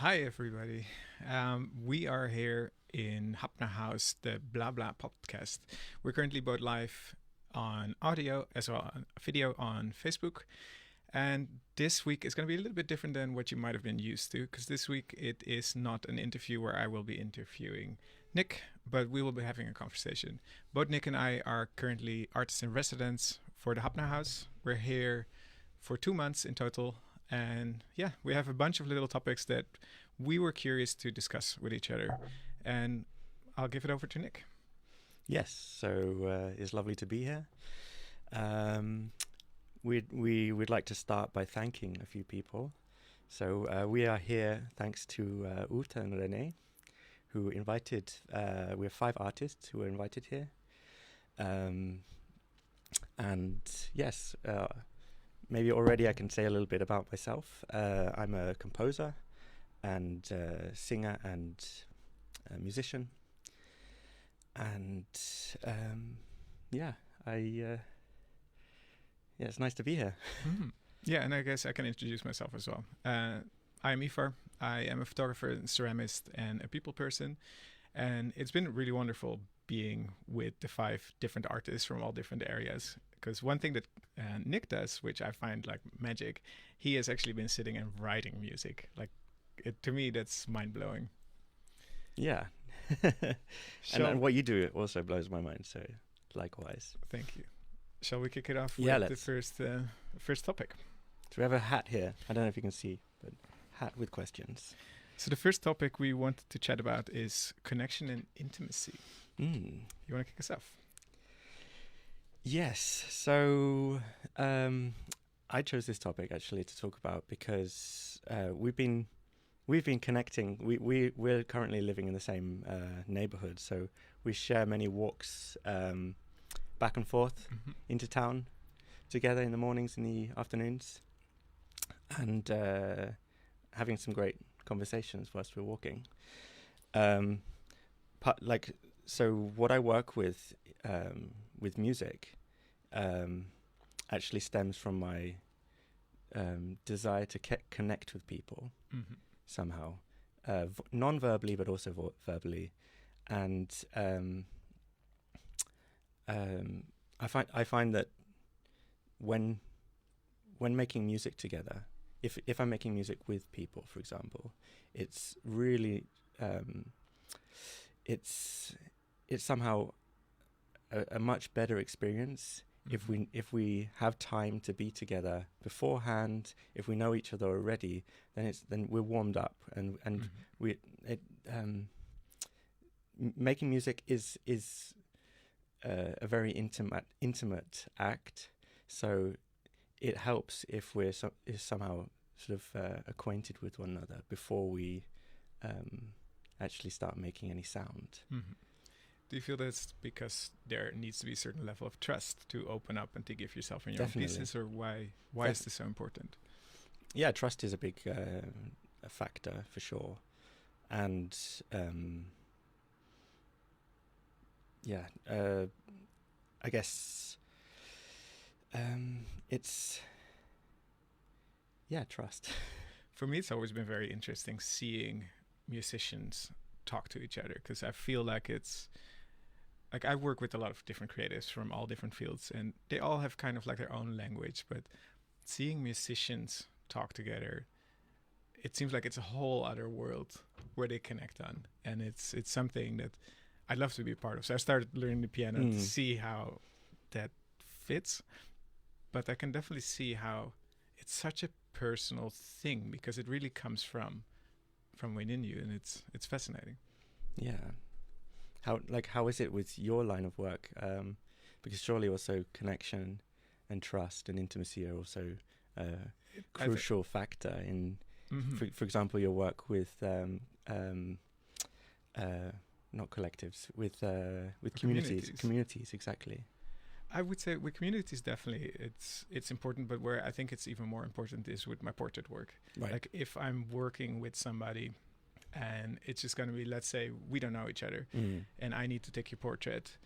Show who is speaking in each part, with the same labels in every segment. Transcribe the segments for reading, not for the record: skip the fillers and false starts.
Speaker 1: Hi, everybody. We are here in Hafnar.haus, the Blabla podcast. We're currently both live on audio as well as video on Facebook. And this week is going to be a little bit different than what you might have been used to, because this week it is not an interview where I will be interviewing Nick, but we will be having a conversation. Both Nick and I are currently artists in residence for the Hafnar.haus. We're here for 2 months in total. And yeah, we have a bunch of little topics that we were curious to discuss with each other. And I'll give it over to Nick.
Speaker 2: Yes, so it's lovely to be here. We'd like to start by thanking a few people. So we are here thanks to Uta and Rene, who invited, we have 5 artists who were invited here. And yes, maybe already I can say a little bit about myself. I'm a composer and singer and musician. And it's nice to be here.
Speaker 1: Mm. Yeah, and I guess I can introduce myself as well. I'm Ivar. I am a photographer and ceramist and a people person. And it's been really wonderful being with the 5 different artists from all different areas. Because one thing that Nick does, which I find like magic, he has actually been sitting and writing music. Like, to me, that's mind-blowing.
Speaker 2: Yeah. And what you do also blows my mind, so likewise.
Speaker 1: Thank you. Shall we kick it off
Speaker 2: Yeah,
Speaker 1: with the first topic?
Speaker 2: So we have a hat here. I don't know if you can see, but hat with questions.
Speaker 1: So the first topic we wanted to chat about is connection and intimacy. You want to kick us off?
Speaker 2: Yes. So I chose this topic actually to talk about because we've been connecting. We're currently living in the same neighborhood, so we share many walks back and forth into town together in the mornings and the afternoons, and having some great conversations whilst we're walking. So what I work with music actually stems from my desire to connect with people somehow, non-verbally but also verbally, and I find that when making music together, if I'm making music with people, for example, it's really it's somehow a much better experience if we have time to be together beforehand. If we know each other already, then we're warmed up, and making music is a very intimate act. So it helps if we're somehow sort of acquainted with one another before we actually start making any sound.
Speaker 1: Do you feel that's because there needs to be a certain level of trust to open up and to give yourself in your own pieces, or why is this so important?
Speaker 2: Yeah, trust is a big a factor for sure, and I guess it's trust.
Speaker 1: For me, it's always been very interesting seeing musicians talk to each other, because I feel like it's like I work with a lot of different creatives from all different fields, and they all have kind of like their own language, but seeing musicians talk together, it seems like it's a whole other world where they connect on, and it's something that I'd love to be a part of. So I started learning the piano to see how that fits, but I can definitely see how it's such a personal thing, because it really comes from within you, and it's fascinating.
Speaker 2: Yeah. How is it with your line of work? Because surely also connection and trust and intimacy are also a crucial factor in, for example, your work with not collectives, with communities, exactly.
Speaker 1: I would say with communities, definitely it's important, but where I think it's even more important is with my portrait work.
Speaker 2: Right.
Speaker 1: Like if I'm working with somebody and it's just going to be, let's say we don't know each other and I need to take your portrait,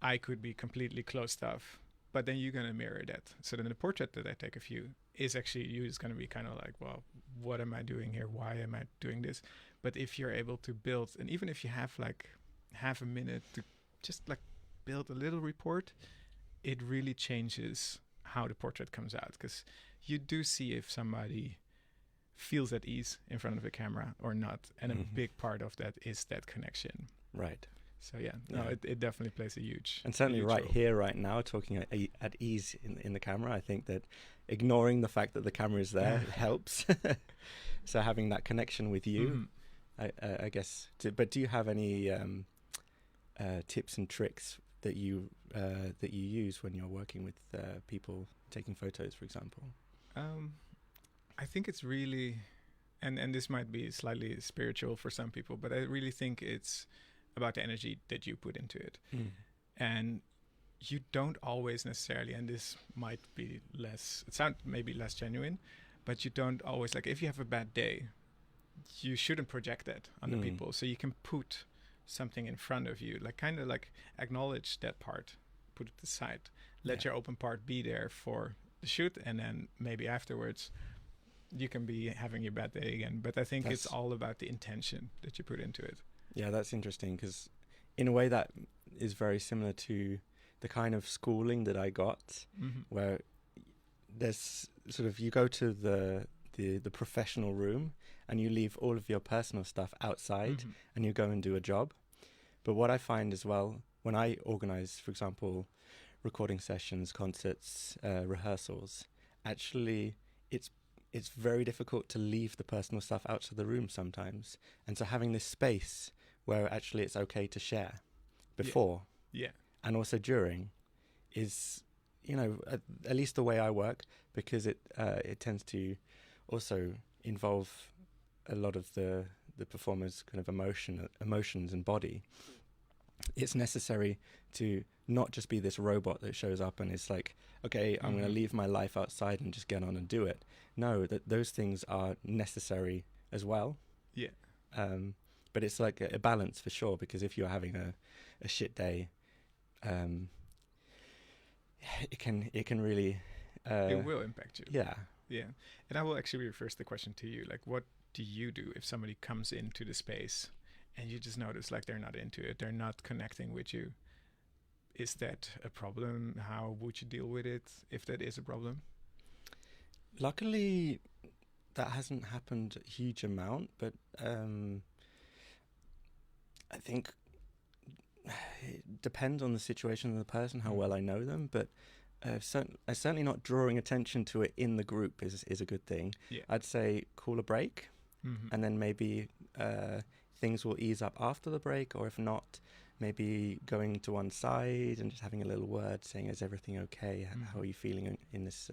Speaker 1: I could be completely closed off, but then you're going to mirror that. So then the portrait that I take of you is actually you is going to be kind of like, well, what am I doing here? Why am I doing this? But if you're able to build, and even if you have like half a minute to just like build a little report, it really changes how the portrait comes out, because you do see if somebody feels at ease in front of a camera or not, and a big part of that is that connection.
Speaker 2: Right.
Speaker 1: So it definitely plays a huge,
Speaker 2: and certainly
Speaker 1: huge
Speaker 2: right
Speaker 1: role.
Speaker 2: here, right now, talking at ease in the camera. I think that ignoring the fact that the camera is there helps. So having that connection with you, I guess. But do you have any tips and tricks that you use when you're working with people taking photos, for example?
Speaker 1: I think it's really, and this might be slightly spiritual for some people, but I really think it's about the energy that you put into it. And you don't always necessarily, and this might be maybe less genuine, but you don't always, like if you have a bad day, you shouldn't project that on the people. So you can put something in front of you, like kind of like acknowledge that part, put it aside, let your open part be there for the shoot, and then maybe afterwards you can be having your bad day again. But I think it's all about the intention that you put into it. Yeah,
Speaker 2: that's interesting, because in a way that is very similar to the kind of schooling that I got, where there's sort of, you go to the professional room and you leave all of your personal stuff outside and you go and do a job. But what I find as well, when I organize, for example, recording sessions, concerts, rehearsals, actually it's very difficult to leave the personal stuff out of the room sometimes. And so having this space where actually it's okay to share before and also during is, at least the way I work, because it tends to also involve a lot of the performer's kind of emotions and body. It's necessary to not just be this robot that shows up and is like, okay, I'm going to leave my life outside and just get on and do it. No, those things are necessary as well.
Speaker 1: Yeah.
Speaker 2: But it's like a balance for sure, because if you're having a shit day, it can really...
Speaker 1: it will impact you.
Speaker 2: Yeah.
Speaker 1: Yeah. And I will actually reverse the question to you. Like, what do you do if somebody comes into the space and you just notice like they're not into it, they're not connecting with you? Is that a problem? How would you deal with it if that is a problem?
Speaker 2: Luckily, that hasn't happened a huge amount, but I think it depends on the situation of the person, how well I know them, but certainly not drawing attention to it in the group is a good thing.
Speaker 1: Yeah.
Speaker 2: I'd say call a break, and then maybe things will ease up after the break, or if not, maybe going to one side and just having a little word saying, is everything okay? How are you feeling in this?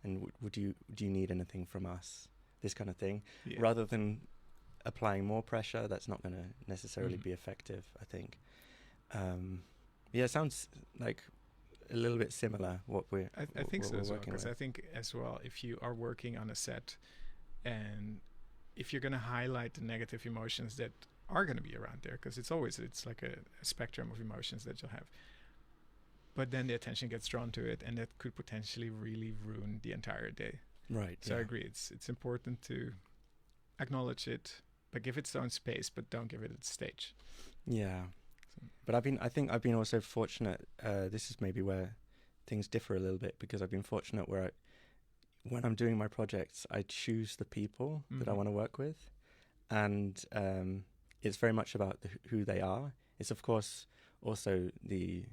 Speaker 2: And do you need anything from us? This kind of thing, rather than applying more pressure. That's not going to necessarily be effective, I think. It sounds like a little bit similar
Speaker 1: I think so as well, because I think as well, if you are working on a set and if you're going to highlight the negative emotions that are going to be around there, because it's like a spectrum of emotions that you'll have, but then the attention gets drawn to it, and that could potentially really ruin the entire day.
Speaker 2: Right.
Speaker 1: So I agree, it's important to acknowledge it, but give it its own space, but don't give it its stage.
Speaker 2: Yeah. But I think I've been also fortunate. This is maybe where things differ a little bit, because I've been fortunate where when I'm doing my projects, I choose the people that I want to work with, and it's very much about who they are. It's of course also the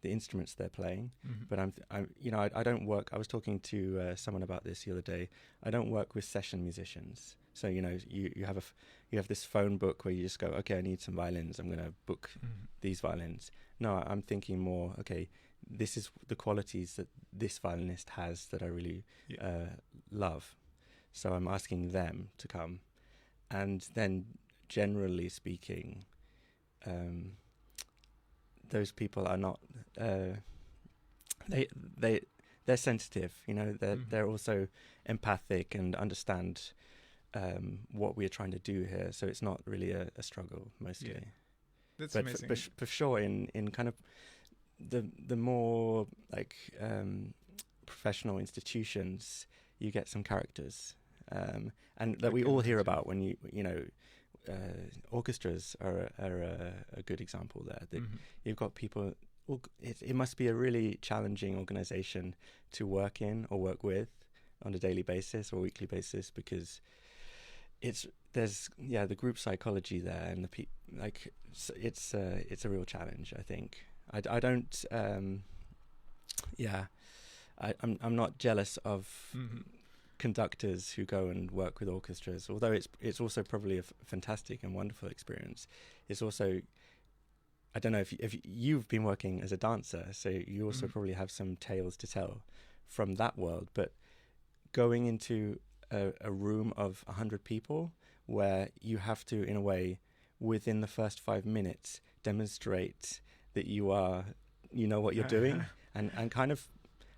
Speaker 2: instruments they're playing, but I don't work. I was talking to someone about this the other day. I don't work with session musicians. So you have this phone book where you just go, okay, I need some violins, I'm going to book these violins. No, I'm thinking more, okay, this is the qualities that this violinist has that I really love. So I'm asking them to come. And then generally speaking, those people are not, they're sensitive, they're also empathic and understand what we're trying to do here. So it's not really a struggle mostly.
Speaker 1: That's
Speaker 2: but
Speaker 1: amazing.
Speaker 2: for sure in kind of the more like professional institutions, you get some characters, and that we all hear about when you know. Orchestras are a good example there. That you've got people. It must be a really challenging organization to work in or work with on a daily basis or weekly basis, because there's the group psychology there, and it's a real challenge. I think I don't I'm not jealous of conductors who go and work with orchestras, although it's also probably a fantastic and wonderful experience. It's also, I don't know if you've been working as a dancer, so you also probably have some tales to tell from that world, but going into a room of 100 people where you have to, in a way, within the first 5 minutes, demonstrate that you know what you're doing and kind of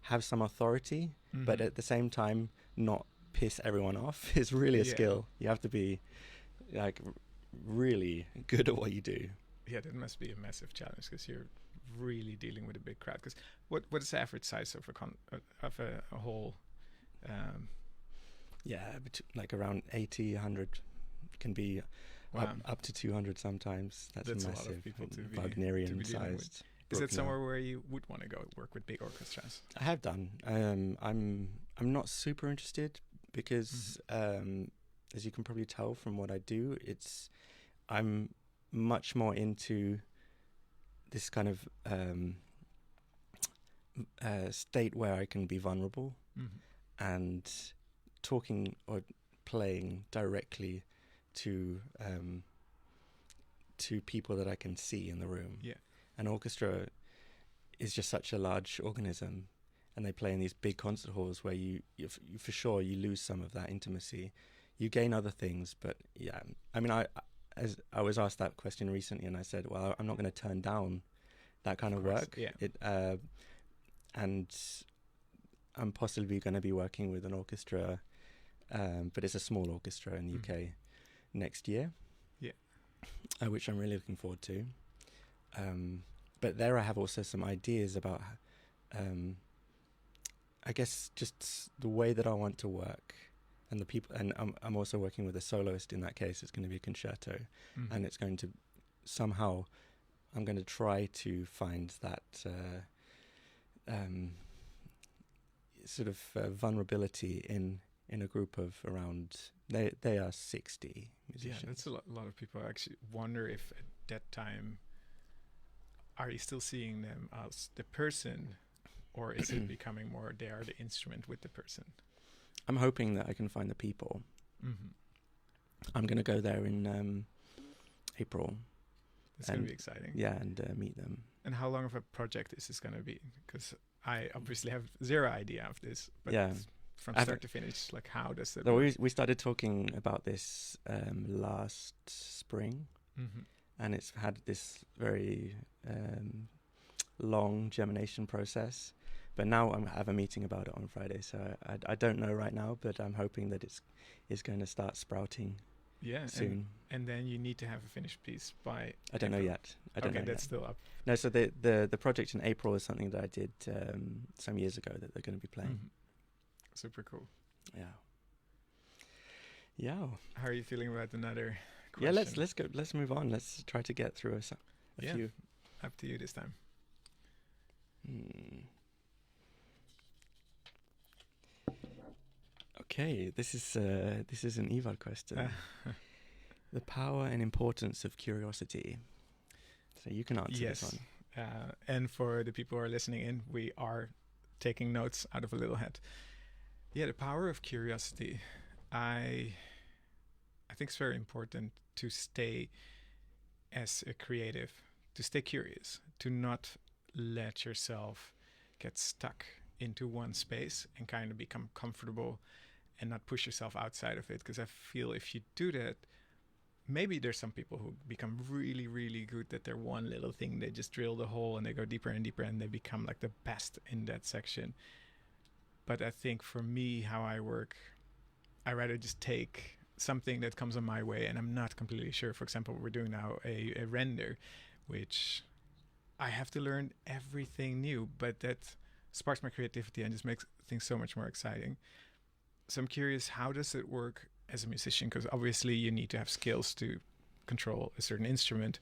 Speaker 2: have some authority, but at the same time not piss everyone off is really a skill. You have to be like really good at what you do.
Speaker 1: Yeah, that must be a massive challenge, because you're really dealing with a big crowd. Because what is the average size of a whole?
Speaker 2: Like around 80, 100, can be up to 200 sometimes. That's massive.
Speaker 1: A lot of people to be
Speaker 2: Wagnerian sized.
Speaker 1: Is it somewhere where you would want to go work with big orchestras?
Speaker 2: I have done. I'm not super interested because, as you can probably tell from what I do, I'm much more into this kind of state where I can be vulnerable and talking or playing directly to people that I can see in the room.
Speaker 1: Yeah.
Speaker 2: An orchestra is just such a large organism, and they play in these big concert halls where you for sure you lose some of that intimacy. You gain other things, but yeah, I mean, I was asked that question recently, and I said, well, I'm not going to turn down that kind of work. Yeah. And I'm possibly going to be working with an orchestra, but it's a small orchestra in the UK next year.
Speaker 1: Yeah.
Speaker 2: Which I'm really looking forward to. But there I have also some ideas about, I guess, just the way that I want to work, and the people. And I'm also working with a soloist in that case. It's going to be a concerto, and it's going to somehow, I'm going to try to find that sort of vulnerability in a group of around. They are 60 musicians.
Speaker 1: Yeah, that's a lot of people. I actually wonder if at that time, are you still seeing them as the person, or is it becoming more they are the instrument with the person?
Speaker 2: I'm hoping that I can find the people. I'm going to go there in April.
Speaker 1: It's going to be exciting.
Speaker 2: Yeah, and meet them.
Speaker 1: And how long of a project is this going to be? Because I obviously have zero idea of this, but from start to finish, like how does it work?
Speaker 2: We started talking about this last spring, and it's had this very long germination process. But now I have a meeting about it on Friday, so I don't know right now, but I'm hoping that it's going to start sprouting soon.
Speaker 1: And then you need to have a finished piece by
Speaker 2: I don't know yet. I don't know
Speaker 1: that's
Speaker 2: yet.
Speaker 1: still up.
Speaker 2: No, so the project in April is something that I did some years ago that they're going to be playing.
Speaker 1: Super cool.
Speaker 2: Yeah.
Speaker 1: How are you feeling about another question?
Speaker 2: Yeah, let's go. Let's move on. Let's try to get through a few.
Speaker 1: Up to you this time.
Speaker 2: Okay, this is an Ivar question. The power and importance of curiosity. So you can answer this one.
Speaker 1: And for the people who are listening in, we are taking notes out of a little hat. Yeah, the power of curiosity. I think it's very important to stay as a creative, to stay curious, to not let yourself get stuck into one space and kind of become comfortable and not push yourself outside of it. Because I feel if you do that, maybe there's some people who become really, really good at their one little thing. They just drill the hole and they go deeper and deeper and they become like the best in that section. But I think for me, how I work, I rather just take something that comes on my way and I'm not completely sure. For example, we're doing now a render, which I have to learn everything new, but that sparks my creativity and just makes things so much more exciting. So I'm curious, how does it work as a musician? Because obviously you need to have skills to control a certain instrument.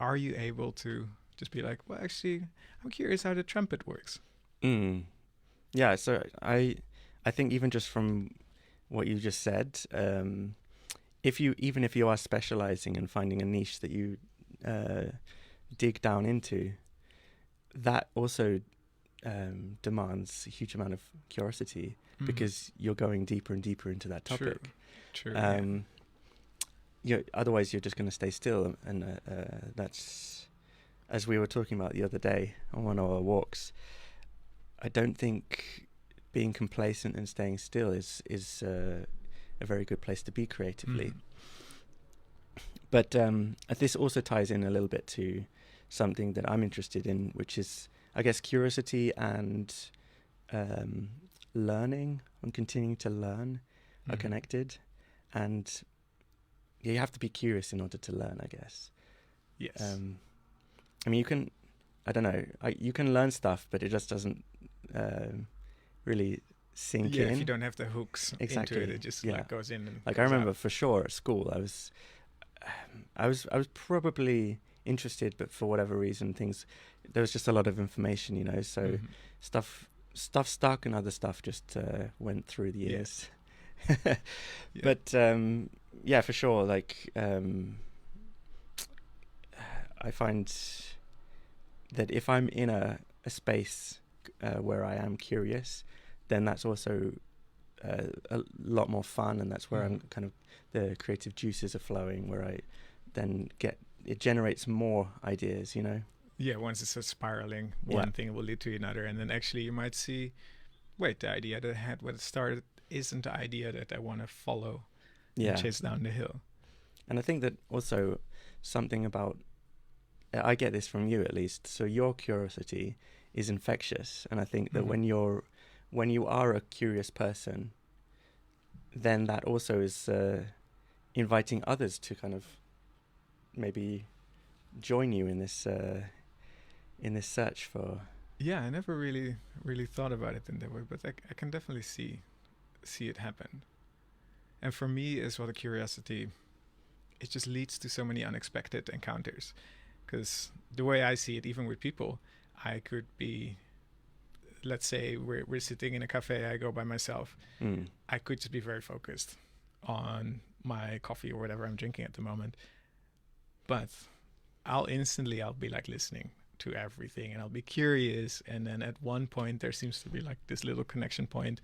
Speaker 1: Are you able to just be like, well, actually, I'm curious how the trumpet works?
Speaker 2: Yeah, so I think even just from what you just said, if you are specializing and finding a niche that you dig down into, that also demands a huge amount of curiosity because you're going deeper and deeper into that topic.
Speaker 1: True.
Speaker 2: Otherwise you're just going to stay still, and that's, as we were talking about the other day on one of our walks, I don't think being complacent and staying still is a very good place to be creatively. But this also ties in a little bit to something that I'm interested in, which is, I guess, curiosity and learning and continuing to learn are connected. And you have to be curious in order to learn, I guess.
Speaker 1: Yes.
Speaker 2: I mean, you can, I don't know, you can learn stuff, but it just doesn't really sink in.
Speaker 1: Yeah, if you don't have the hooks into it, it just like goes in. And
Speaker 2: like I remember for sure at school, I was probably interested, but for whatever reason, there was just a lot of information, you know. So stuff stuck, and other stuff just went through the years. But for sure, like I find that if I'm in a space where I am curious, then that's also a lot more fun, and that's where I'm kind of, the creative juices are flowing, where I then it generates more ideas, you know.
Speaker 1: Yeah, once it's spiraling, one thing will lead to another, and then actually you might see, wait, the idea that I had when it started isn't the idea that I want to follow and chase down the hill.
Speaker 2: And I think that also something about, I get this from you at least, so your curiosity is infectious, and I think that when you are a curious person, then that also is inviting others to kind of maybe join you in this search for.
Speaker 1: Yeah, I never really thought about it in that way, but I can definitely see it happen. And for me as well, the curiosity, it just leads to so many unexpected encounters. Because the way I see it, even with people, I could be, let's say we're sitting in a cafe, I go by myself. I could just be very focused on my coffee or whatever I'm drinking at the moment. But I'll be like listening to everything, and I'll be curious. And then at one point there seems to be like this little connection point.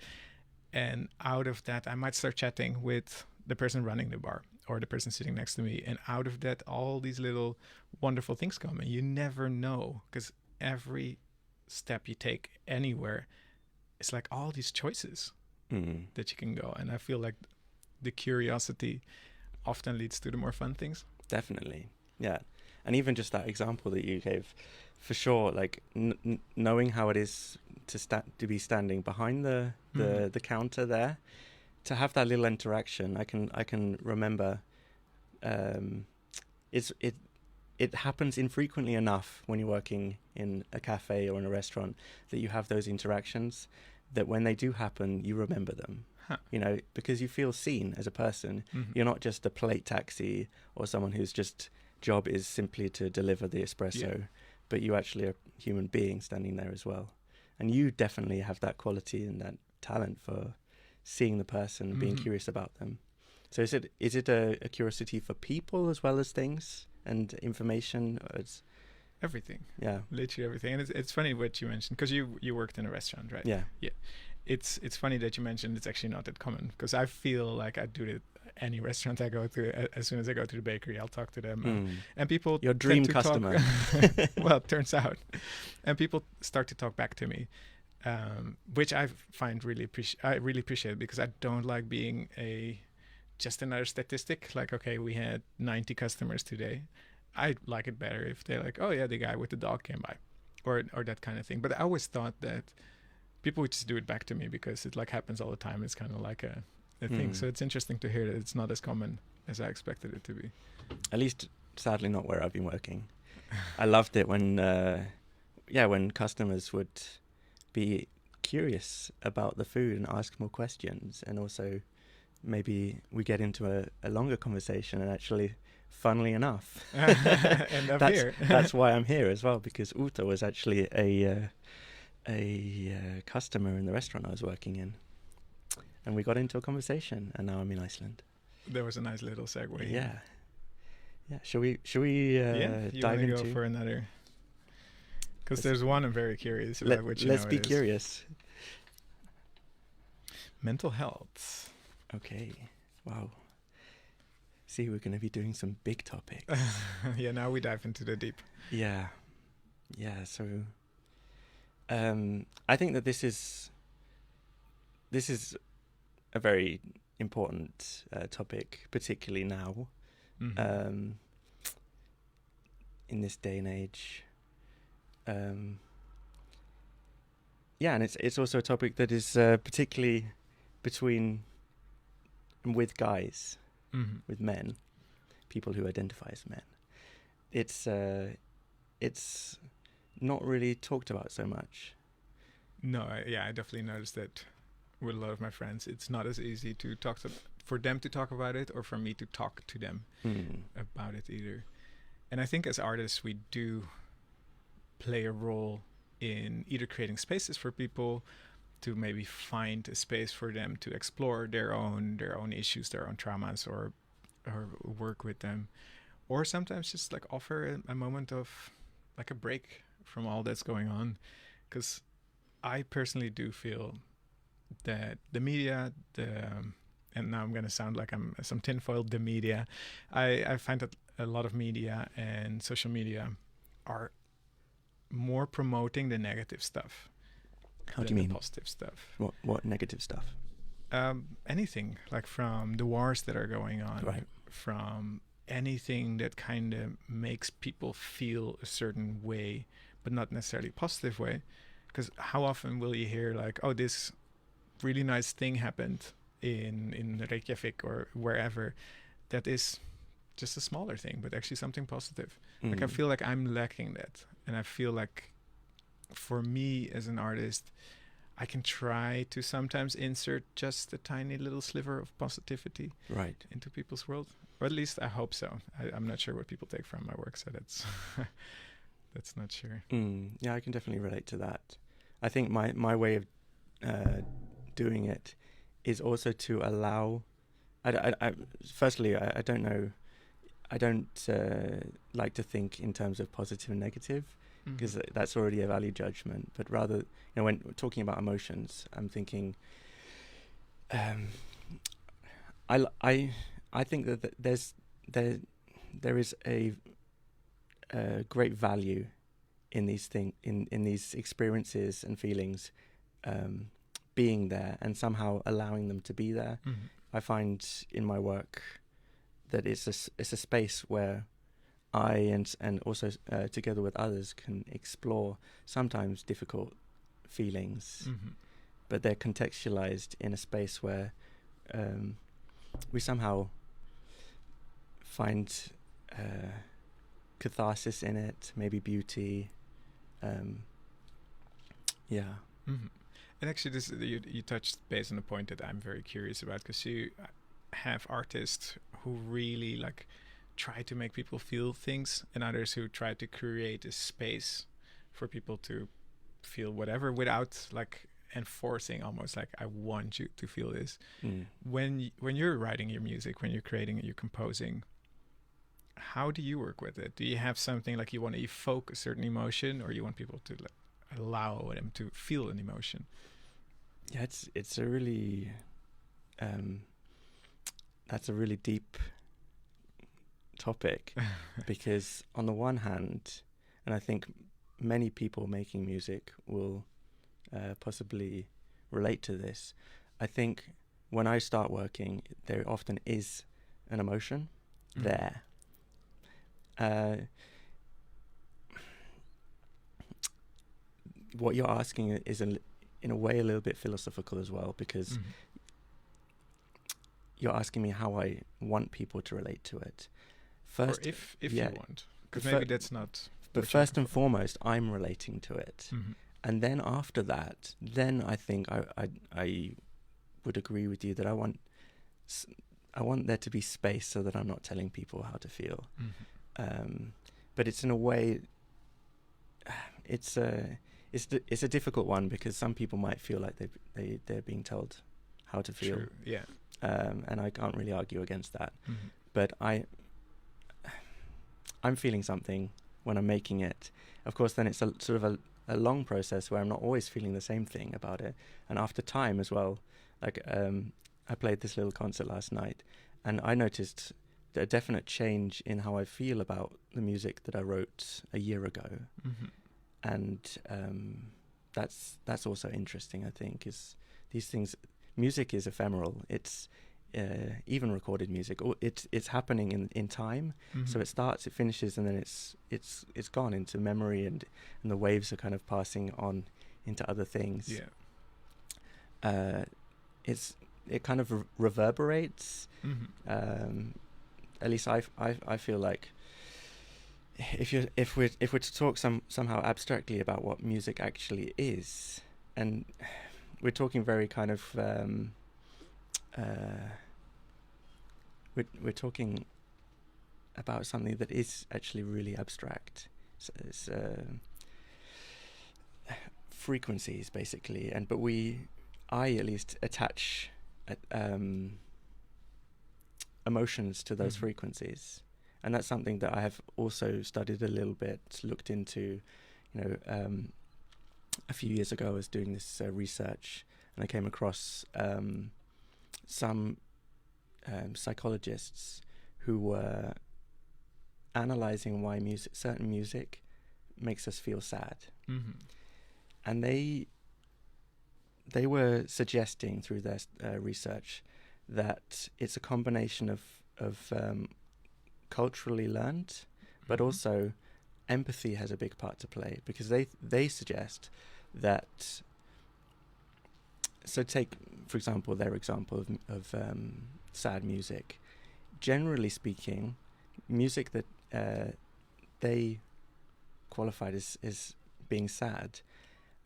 Speaker 1: And out of that, I might start chatting with the person running the bar or the person sitting next to me. And out of that, all these little wonderful things come. And you never know, because every step you take anywhere, it's like all these choices that you can go. And I feel like the curiosity often leads to the more fun things.
Speaker 2: Definitely. Yeah. And even just that example that you gave, for sure, like knowing how it is to be standing behind the counter there, to have that little interaction. I can remember it happens infrequently enough when you're working in a cafe or in a restaurant that you have those interactions, that when they do happen, you remember them. You know, because you feel seen as a person. You're not just a plate taxi or someone whose just job is simply to deliver the espresso, but you actually are a human being standing there as well. And you definitely have that quality and that talent for seeing the person and being curious about them. So is it a curiosity for people as well as things and information? Or it's
Speaker 1: everything.
Speaker 2: Yeah,
Speaker 1: literally everything. And it's funny what you mentioned, because you worked in a restaurant, right?
Speaker 2: Yeah.
Speaker 1: It's funny that you mentioned it's actually not that common, because I feel like I do it any restaurant I go to. As soon as I go to the bakery, I'll talk to them, and people,
Speaker 2: your dream customer.
Speaker 1: Well, it turns out, and people start to talk back to me, which I find I really appreciate, because I don't like being just another statistic. Like, okay, we had 90 customers today. I like it better if they're like, oh yeah, the guy with the dog came by, or that kind of thing. But I always thought that people would just do it back to me, because it like happens all the time. It's kind of like a thing. So it's interesting to hear that it's not as common as I expected it to be.
Speaker 2: At least, sadly, not where I've been working. I loved it when when customers would be curious about the food and ask more questions, and also maybe we get into a longer conversation, and actually, funnily enough,
Speaker 1: End up here.
Speaker 2: that's why I'm here as well, because Uta was actually a customer in the restaurant I was working in, and we got into a conversation, and now I'm in Iceland.
Speaker 1: There was a nice little segue.
Speaker 2: Yeah. Shall we
Speaker 1: You
Speaker 2: dive
Speaker 1: wanna
Speaker 2: into?
Speaker 1: go for another? Because
Speaker 2: Let's-
Speaker 1: there's one I'm very curious about. Which
Speaker 2: let's
Speaker 1: it
Speaker 2: be
Speaker 1: is.
Speaker 2: curious.
Speaker 1: Mental health.
Speaker 2: Okay. Wow. See, we're going to be doing some big topics.
Speaker 1: Yeah, now we dive into the deep.
Speaker 2: Yeah. So, I think that this is a very important topic, particularly now,
Speaker 1: Mhm.
Speaker 2: in this day and age. And it's also a topic that is particularly with guys,
Speaker 1: Mhm.
Speaker 2: with men, people who identify as men. It's not really talked about so much.
Speaker 1: No, I definitely noticed that with a lot of my friends. It's not as easy to for them to talk about it, or for me to talk to them about it either. And I think as artists, we do play a role in either creating spaces for people to maybe find a space for them to explore their own issues, their own traumas, or work with them, or sometimes just like offer a moment of like a break from all that's going on. Because I personally do feel that the media, and now I'm going to sound like I'm some tinfoil, the media, I find that a lot of media and social media are more promoting the negative stuff.
Speaker 2: How do you mean?
Speaker 1: The positive stuff.
Speaker 2: What negative stuff?
Speaker 1: Anything, like from the wars that are going on,
Speaker 2: Right.
Speaker 1: from anything that kind of makes people feel a certain way, but not necessarily a positive way. Because how often will you hear like, oh, this really nice thing happened in Reykjavik or wherever, that is just a smaller thing, but actually something positive. Like I feel like I'm lacking that. And I feel like for me as an artist, I can try to sometimes insert just a tiny little sliver of positivity into people's world. Or at least I hope so. I'm not sure what people take from my work, so that's that's not sure.
Speaker 2: Yeah, I can definitely relate to that. I think my way of doing it is also to allow. Firstly, I don't know. I don't like to think in terms of positive and negative, because that's already a value judgment. But rather, when talking about emotions, I'm thinking. I think that there is a great value in these in these experiences and feelings, being there and somehow allowing them to be there. I find in my work that it's a space where I and also together with others can explore sometimes difficult feelings, but they're contextualized in a space where we somehow find catharsis in it, maybe beauty.
Speaker 1: And actually, this you touched base on a point that I'm very curious about, because you have artists who really like try to make people feel things, and others who try to create a space for people to feel whatever without like enforcing, almost like I want you to feel this. When you're writing your music, when you're creating, you're composing, how do you work with it? Do you have something like you want to evoke a certain emotion, or you want people to like allow them to feel an emotion?
Speaker 2: Yeah, it's a really that's a really deep topic, because on the one hand, and I think many people making music will possibly relate to this, I think when I start working, there often is an emotion there. What you're asking is in a way a little bit philosophical as well, because you're asking me how I want people to relate to it. First,
Speaker 1: or if you want, Because maybe that's not.
Speaker 2: But first and foremost, I'm relating to it.
Speaker 1: Mm-hmm.
Speaker 2: And then after that, then I think I would agree with you that I want there to be space so that I'm not telling people how to feel.
Speaker 1: Mm-hmm.
Speaker 2: But it's in a way, it's a difficult one because some people might feel like they're being told how to feel.
Speaker 1: True. Yeah.
Speaker 2: And I can't really argue against that.
Speaker 1: Mm-hmm.
Speaker 2: But I'm feeling something when I'm making it. Of course, then it's a sort of a long process where I'm not always feeling the same thing about it. And after time as well, like I played this little concert last night, and I noticed a definite change in how I feel about the music that I wrote a year ago.
Speaker 1: Mm-hmm.
Speaker 2: And that's also interesting, I think, is these things. Music is ephemeral. It's even recorded music. It's happening in time.
Speaker 1: Mm-hmm.
Speaker 2: So it starts, it finishes, and then it's gone into memory, and the waves are kind of passing on into other things.
Speaker 1: Yeah.
Speaker 2: It kind of reverberates.
Speaker 1: Mm-hmm.
Speaker 2: At least I feel like if we're to talk somehow abstractly about what music actually is, and we're talking very kind of we're talking about something that is actually really abstract. So it's frequencies basically, but I at least attach emotions to those
Speaker 1: Mm-hmm.
Speaker 2: frequencies, and that's something that I have also studied a little bit, looked into. A few years ago I was doing this research, and I came across some psychologists who were analyzing why certain music makes us feel sad.
Speaker 1: Mm-hmm.
Speaker 2: And they were suggesting through their research that it's a combination of culturally learned, but
Speaker 1: Mm-hmm.
Speaker 2: also empathy has a big part to play, because they suggest that. So take, for example, their example of sad music. Generally speaking, music that they qualified as being sad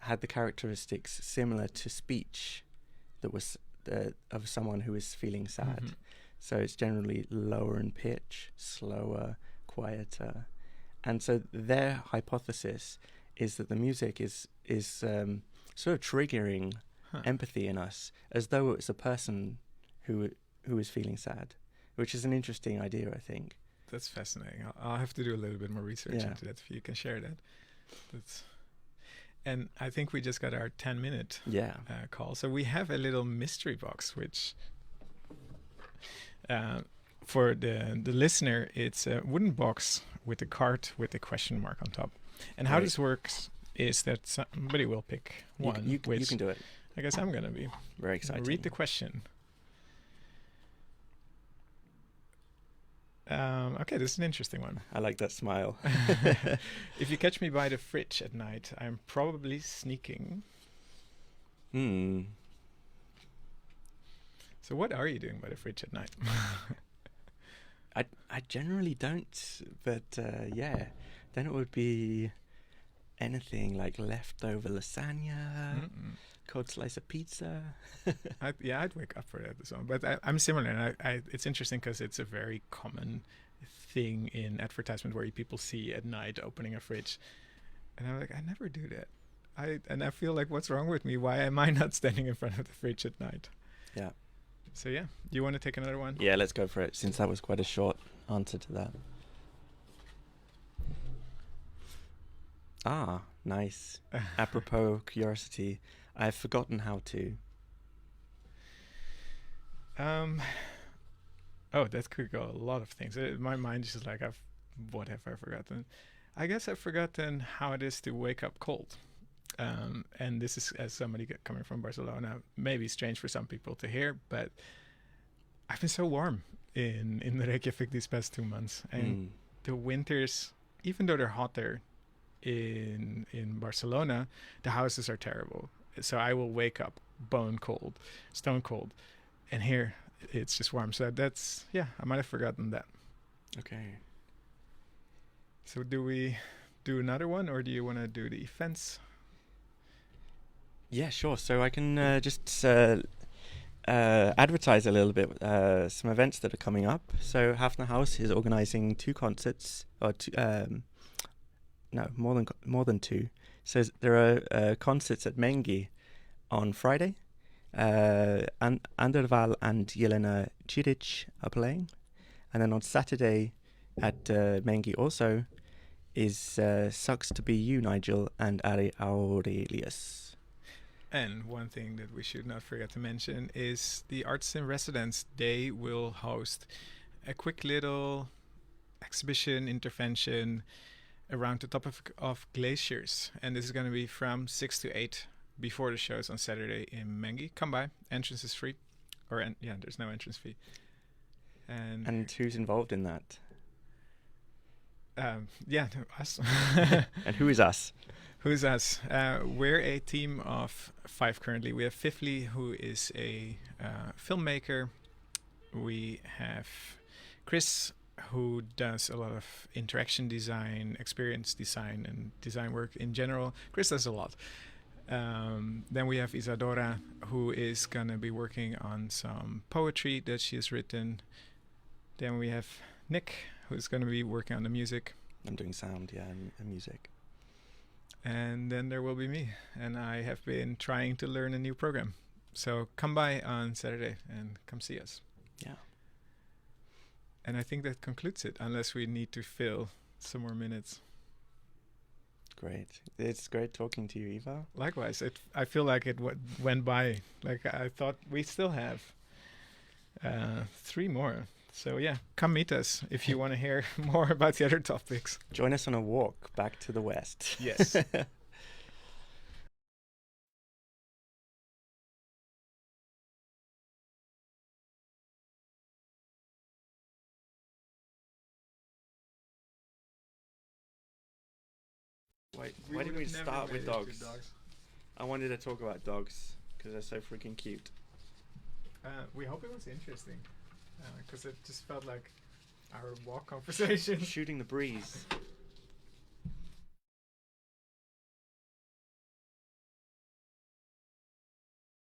Speaker 2: had the characteristics similar to speech that was of someone who is feeling sad.
Speaker 1: Mm-hmm.
Speaker 2: So it's generally lower in pitch, slower, quieter. And so their hypothesis is that the music is sort of triggering empathy in us, as though it's a person who is feeling sad, which is an interesting idea, I think.
Speaker 1: That's fascinating. I'll have to do a little bit more research into that if you can share that. And I think we just got our 10-minute call. So we have a little mystery box, which for the listener, it's a wooden box with a card with a question mark on top. And how this works is that somebody will pick one.
Speaker 2: You can do it.
Speaker 1: I guess I'm going to be.
Speaker 2: Very exciting.
Speaker 1: Read the question. Okay, this is an interesting one.
Speaker 2: I like that smile.
Speaker 1: If you catch me by the fridge at night, I'm probably sneaking. So what are you doing by the fridge at night?
Speaker 2: I generally don't, but then it would be anything like leftover lasagna, cold slice of pizza.
Speaker 1: I'd wake up for that as well. But I'm similar, and it's interesting because it's a very common thing in advertisement where people see at night opening a fridge, and I'm like, I never do that. I feel like, what's wrong with me? Why am I not standing in front of the fridge at night?
Speaker 2: Yeah.
Speaker 1: So yeah, you want to take another one?
Speaker 2: Yeah, let's go for it, since that was quite a short answer to that. Ah, nice. Apropos curiosity, I've forgotten how to.
Speaker 1: Oh, that could go a lot of things. My mind is just like, what have I forgotten? I guess I've forgotten how it is to wake up cold. And this is, as somebody coming from Barcelona, maybe strange for some people to hear, but I've been so warm in Reykjavik these past 2 months. And the winters, even though they're hotter in Barcelona, the houses are terrible. So I will wake up bone cold, stone cold. And here, it's just warm. So that's, I might have forgotten that.
Speaker 2: Okay.
Speaker 1: So do we do another one, or do you want to do the events?
Speaker 2: Yeah, sure. So I can just advertise a little bit some events that are coming up. So Hafnar.haus is organising 2 concerts, or no, more than 2. So there are concerts at Mengi on Friday. Anderval and Jelena Ciric are playing, and then on Saturday at Mengi also is Sucks to Be You, Nigel, and Ari Aurelius.
Speaker 1: And one thing that we should not forget to mention is the Artists in Residence. They will host a quick little exhibition intervention around the topic of glaciers, and this is going to be from 6 to 8 before the shows on Saturday in Mengi. Come by. Entrance is free. Yeah, there's no entrance fee.
Speaker 2: And who's involved in that?
Speaker 1: Us.
Speaker 2: And who is us?
Speaker 1: Who's us? We're a team of 5 currently. We have Fifley, who is a filmmaker. We have Chris, who does a lot of interaction design, experience design, and design work in general. Chris does a lot. Then we have Isadora, who is going to be working on some poetry that she has written. Then we have Nick, who's going to be working on the music.
Speaker 2: I'm doing sound, and music.
Speaker 1: And then there will be me. And I have been trying to learn a new program. So come by on Saturday and come see us.
Speaker 2: Yeah.
Speaker 1: And I think that concludes it, unless we need to fill some more minutes.
Speaker 2: Great. It's great talking to you, Ivar.
Speaker 1: Likewise. I feel like it went by. Like I thought we still have 3 more. So yeah, come meet us if you want to hear more about the other topics.
Speaker 2: Join us on a walk back to the west.
Speaker 1: Yes.
Speaker 2: Why did we start with dogs? I wanted to talk about dogs because they're so freaking cute.
Speaker 1: We hope it was interesting, because it just felt like our walk conversation.
Speaker 2: Shooting the breeze.